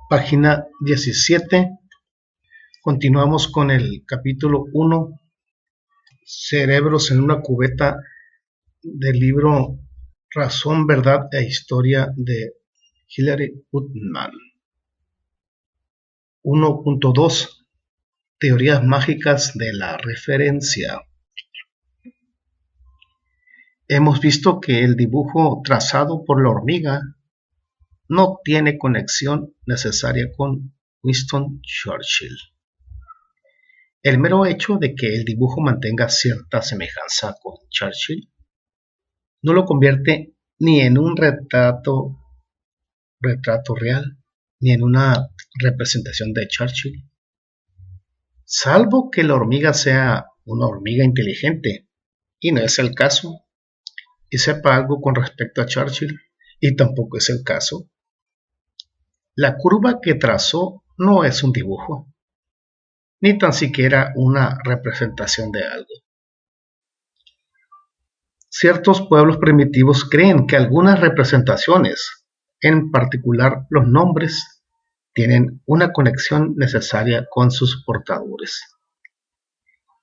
Página 17. Continuamos con el capítulo 1, Cerebros en una cubeta, del libro Razón, Verdad e Historia de Hilary Putnam. 1.2. Teorías mágicas de la referencia. Hemos visto que el dibujo trazado por la hormiga no tiene conexión necesaria con Winston Churchill. El mero hecho de que el dibujo mantenga cierta semejanza con Churchill no lo convierte ni en un retrato real, ni en una representación de Churchill. Salvo que la hormiga sea una hormiga inteligente, y no es el caso, y sepa algo con respecto a Churchill, y tampoco es el caso. La curva que trazó no es un dibujo, ni tan siquiera una representación de algo. Ciertos pueblos primitivos creen que algunas representaciones, en particular los nombres, tienen una conexión necesaria con sus portadores.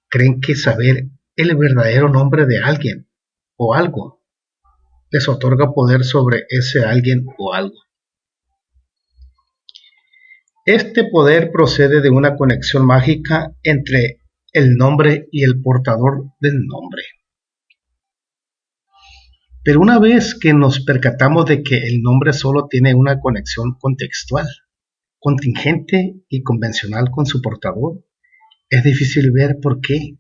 Creen que saber el verdadero nombre de alguien o algo les otorga poder sobre ese alguien o algo. Este poder procede de una conexión mágica entre el nombre y el portador del nombre. Pero una vez que nos percatamos de que el nombre solo tiene una conexión contextual, contingente y convencional con su portador, es difícil ver por qué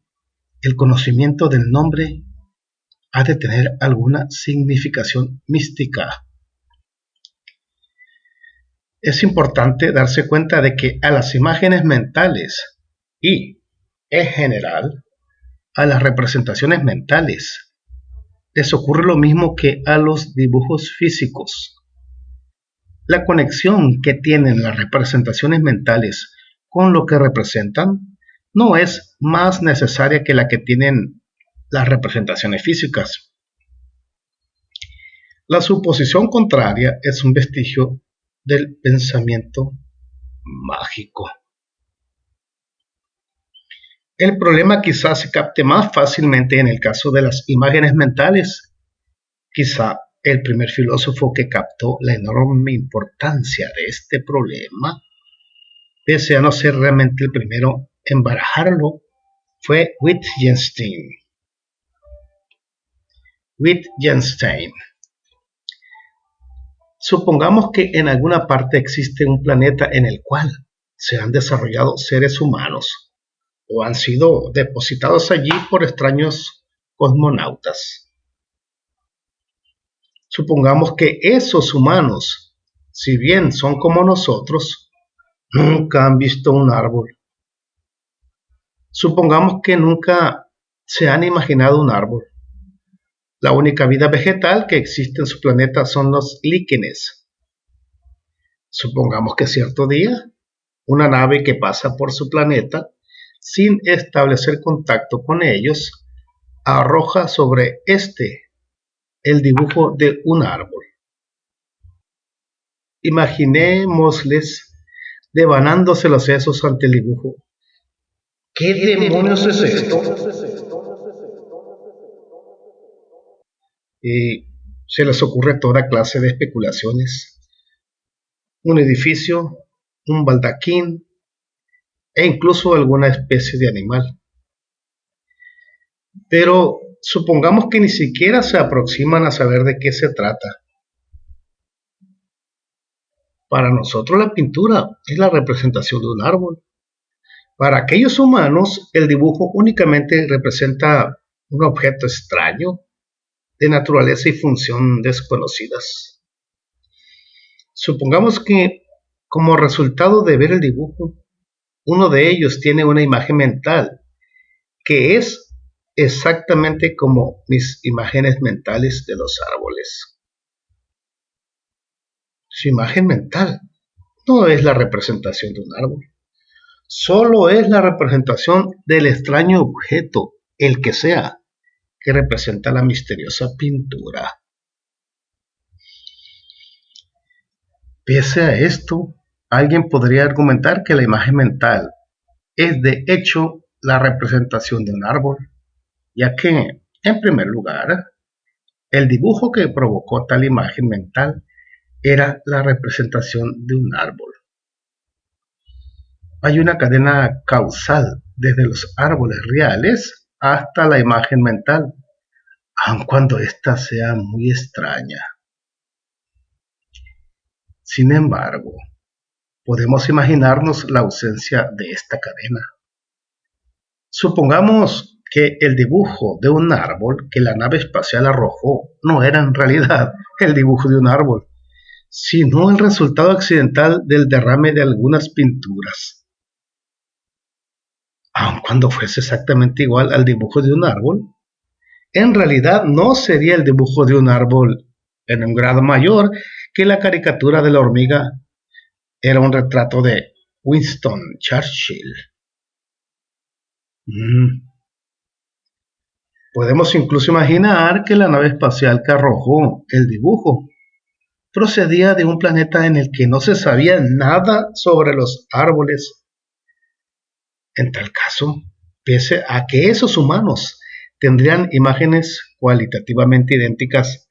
el conocimiento del nombre ha de tener alguna significación mística. Es importante darse cuenta de que a las imágenes mentales y, en general, a las representaciones mentales les ocurre lo mismo que a los dibujos físicos. La conexión que tienen las representaciones mentales con lo que representan no es más necesaria que la que tienen las representaciones físicas. La suposición contraria es un vestigio del pensamiento mágico. El problema quizás se capte más fácilmente en el caso de las imágenes mentales. Quizá el primer filósofo que captó la enorme importancia de este problema, pese a no ser realmente el primero en barajarlo, fue Wittgenstein. Supongamos que en alguna parte existe un planeta en el cual se han desarrollado seres humanos o han sido depositados allí por extraños cosmonautas. Supongamos que esos humanos, si bien son como nosotros, nunca han visto un árbol. Supongamos que nunca se han imaginado un árbol. La única vida vegetal que existe en su planeta son los líquenes. Supongamos que cierto día, una nave que pasa por su planeta, sin establecer contacto con ellos, arroja sobre el dibujo de un árbol. Imaginémosles devanándose los sesos ante el dibujo. ¿Qué demonios es esto? Y se les ocurre toda clase de especulaciones. Un edificio, un baldaquín e incluso alguna especie de animal. Pero supongamos que ni siquiera se aproximan a saber de qué se trata. Para nosotros la pintura es la representación de un árbol. Para aquellos humanos el dibujo únicamente representa un objeto extraño, de naturaleza y función desconocidas. Supongamos que como resultado de ver el dibujo, uno de ellos tiene una imagen mental que es exactamente como mis imágenes mentales de los árboles. Su imagen mental no es la representación de un árbol, solo es la representación del extraño objeto, el que sea, que representa la misteriosa pintura. Pese a esto, Alguien podría argumentar que la imagen mental es de hecho la representación de un árbol, ya que, en primer lugar, el dibujo que provocó tal imagen mental era la representación de un árbol. Hay una cadena causal desde los árboles reales hasta la imagen mental, aun cuando ésta sea muy extraña. Sin embargo, podemos imaginarnos la ausencia de esta cadena. Supongamos que el dibujo de un árbol que la nave espacial arrojó no era en realidad el dibujo de un árbol, sino el resultado accidental del derrame de algunas pinturas. Aun cuando fuese exactamente igual al dibujo de un árbol, en realidad no sería el dibujo de un árbol en un grado mayor que la caricatura de la hormiga era un retrato de Winston Churchill. Podemos incluso imaginar que la nave espacial que arrojó el dibujo procedía de un planeta en el que no se sabía nada sobre los árboles. En tal caso, pese a que esos humanos tendrían imágenes cualitativamente idénticas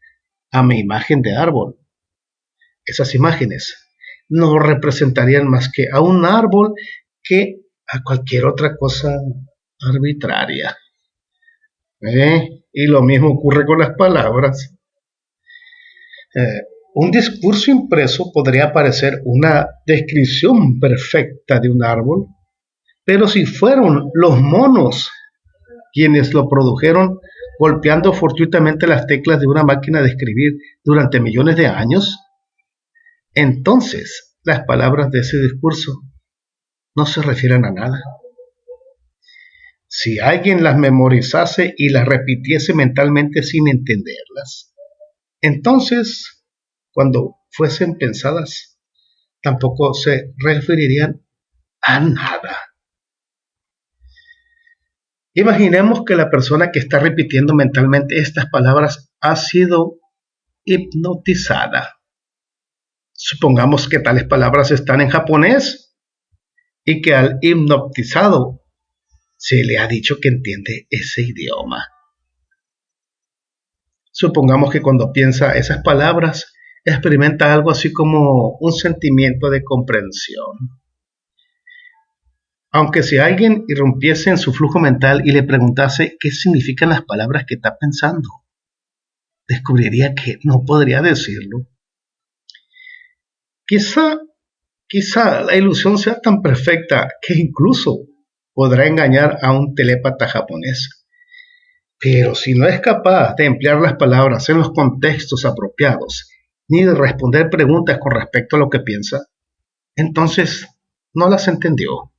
a mi imagen de árbol, esas imágenes no representarían más que a un árbol que a cualquier otra cosa arbitraria. Y lo mismo ocurre con las palabras. Un discurso impreso podría parecer una descripción perfecta de un árbol, pero si fueron los monos quienes lo produjeron golpeando fortuitamente las teclas de una máquina de escribir durante millones de años, entonces las palabras de ese discurso no se refieren a nada. Si alguien las memorizase y las repitiese mentalmente sin entenderlas, entonces, cuando fuesen pensadas, tampoco se referirían a nada. Imaginemos que la persona que está repitiendo mentalmente estas palabras ha sido hipnotizada. Supongamos que tales palabras están en japonés y que al hipnotizado se le ha dicho que entiende ese idioma. Supongamos que cuando piensa esas palabras experimenta algo así como un sentimiento de comprensión. Aunque si alguien irrumpiese en su flujo mental y le preguntase qué significan las palabras que está pensando, descubriría que no podría decirlo. Quizá la ilusión sea tan perfecta que incluso podrá engañar a un telépata japonés. Pero si no es capaz de emplear las palabras en los contextos apropiados, ni de responder preguntas con respecto a lo que piensa, entonces no las entendió.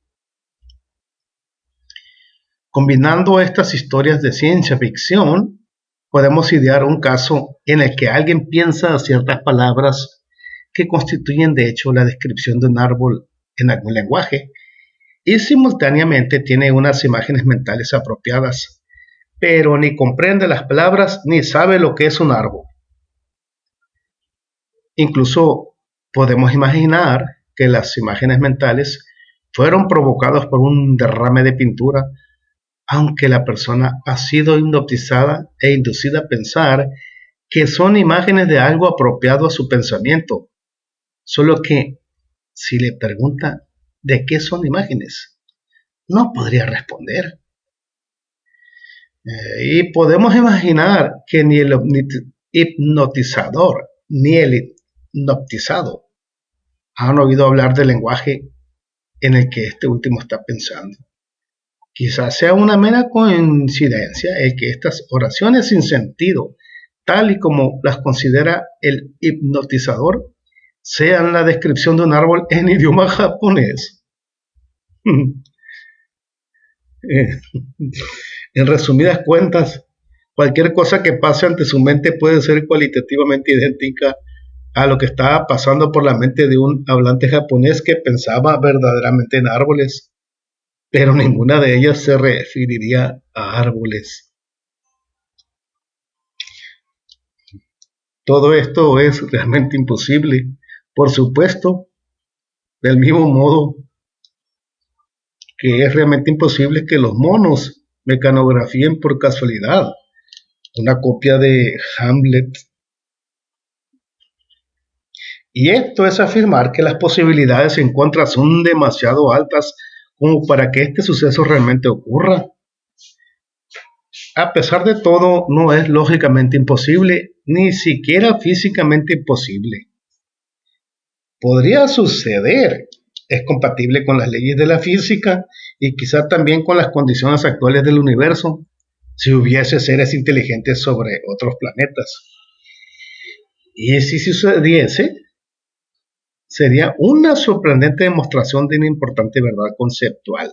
Combinando estas historias de ciencia ficción, podemos idear un caso en el que alguien piensa ciertas palabras que constituyen de hecho la descripción de un árbol en algún lenguaje y simultáneamente tiene unas imágenes mentales apropiadas, pero ni comprende las palabras ni sabe lo que es un árbol. Incluso podemos imaginar que las imágenes mentales fueron provocadas por un derrame de pintura, aunque la persona ha sido hipnotizada e inducida a pensar que son imágenes de algo apropiado a su pensamiento. Solo que, si le pregunta de qué son imágenes, no podría responder. Y podemos imaginar que ni el hipnotizador ni el hipnotizado han oído hablar del lenguaje en el que este último está pensando. Quizás sea una mera coincidencia el que estas oraciones sin sentido, tal y como las considera el hipnotizador, sean la descripción de un árbol en idioma japonés. En resumidas cuentas, cualquier cosa que pase ante su mente puede ser cualitativamente idéntica a lo que estaba pasando por la mente de un hablante japonés que pensaba verdaderamente en árboles, pero ninguna de ellas se referiría a árboles. Todo esto es realmente imposible, por supuesto, Del mismo modo que es realmente imposible que los monos mecanografíen por casualidad una copia de Hamlet. Y esto es afirmar que las posibilidades en contra son demasiado altas como para que este suceso realmente ocurra. A pesar de todo, no es lógicamente imposible, ni siquiera físicamente imposible. Podría suceder, es compatible con las leyes de la física y quizá también con las condiciones actuales del universo, si hubiese seres inteligentes sobre otros planetas. Y si sucediese, sería una sorprendente demostración de una importante verdad conceptual.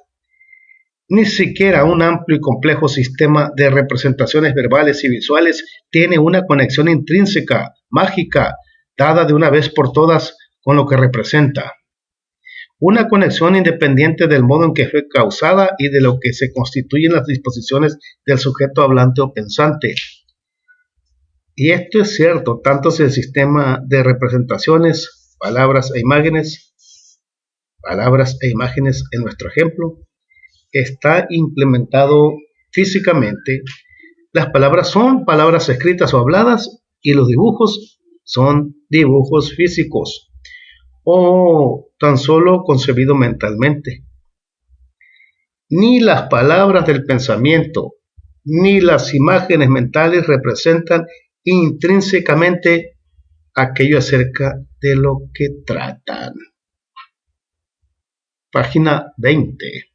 Ni siquiera un amplio y complejo sistema de representaciones verbales y visuales tiene una conexión intrínseca, mágica, dada de una vez por todas con lo que representa. Una conexión independiente del modo en que fue causada y de lo que se constituyen las disposiciones del sujeto hablante o pensante. Y esto es cierto tanto si el sistema de representaciones, palabras e imágenes en nuestro ejemplo, está implementado físicamente. Las palabras son palabras escritas o habladas y los dibujos son dibujos físicos o tan solo concebido mentalmente. Ni las palabras del pensamiento ni las imágenes mentales representan intrínsecamente aquello acerca de lo que tratan. Página 20.